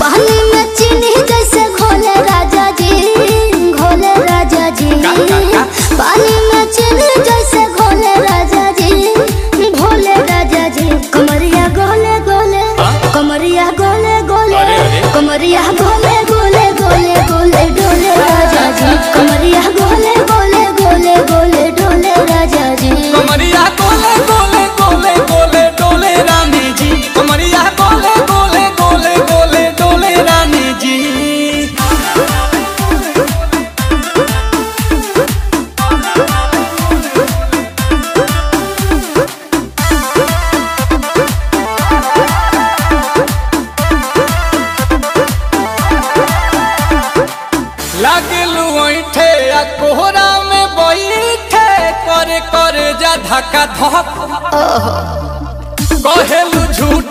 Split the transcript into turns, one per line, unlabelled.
पानी में चीनी जैसे घोले राजा जी, घोले राजा जी। पानी में चीनी जैसे घोले राजा जी, घोले राजा जी। कमरिया गोले गोले, कमरिया गोले गोले, कमरिया गोले गोले गोले गोले डोले राजा जी। कमरिया गोले गोले गोले गोले डोले राजा जी।
कमरिया गोले गोले गोले गोले डोले रानी जी। कमरिया गोले गोले गोले गोले डोले रानी जी। लागलू ऐठे आ कोहरा में बैठे करे करे जा धक्का धक। कहेलू झूठ